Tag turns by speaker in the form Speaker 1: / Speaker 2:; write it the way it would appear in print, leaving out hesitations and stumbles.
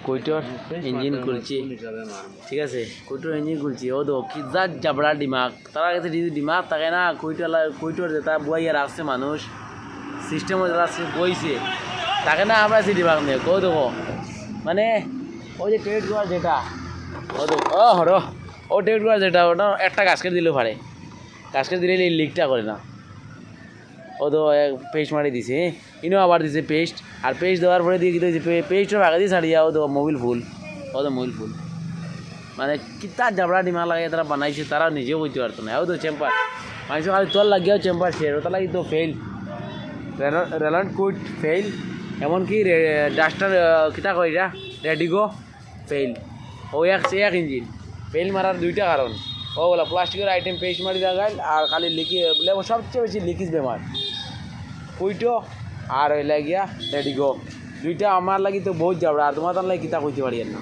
Speaker 1: কুইটর engine খুলছি, ঠিক আছে, কুইটর ইঞ্জিন খুলছি। ও তো কি যা জাবড়া ডিমাগ, তারা কাছে ডিমাগ থাকে না। কুইটর যেটা বইয়া রাখছে মানুষ, সিস্টেমে যারা বইছে তাকে না আমরা সে ডিমাগ নেই। কো দেখো মানে ওই যে টেট গোয়ার যেটা, ও তো ও হর ও টেট গোয়ার যেটা, ওটা একটা গাছকেট দিলেও পারে, গাছকেট দিলে এই লিকটা করে না। ও তো পেস্ট মারি দিছে, ইনো আবার দিছে পেস্ট, আর পেস্ট দেওয়ার পরে দিয়ে কী দিয়েছে, পেস্টও আগে দিয়ে ছাড়িয়া ও তো মোবিল ফুল, ও তো মোবিল ফুল। মানে কিতা জাবড়া ডিমা লাগে তারা বানাইছে, তারা নিজেও বুঝতে পারতো না। ও তো চেম্পার মানুষ খালি তোর লাগিয়েও চেম্পার শেয়ার, ওটা লাগি তো ফেল, রেলন্ট কুইট ফেল, এমনকি ডাস্টার কিতা কয় এটা রেডিগো ফেল। ও এক ইঞ্জিন ফেল মারার দুইটা কারণ, ও বলা প্লাস্টিকের আইটেম পেস্ট মারি দেখাইল, আর খালি লিকি সবচেয়ে বেশি লিকেজ বেমার কুইটো আর ওই লাগিয়া রেডিগো, দুইটা আমার লাগি তো বহুত যাবড়া। আর তোমার তার লাগে কিতা কইতে পারি না।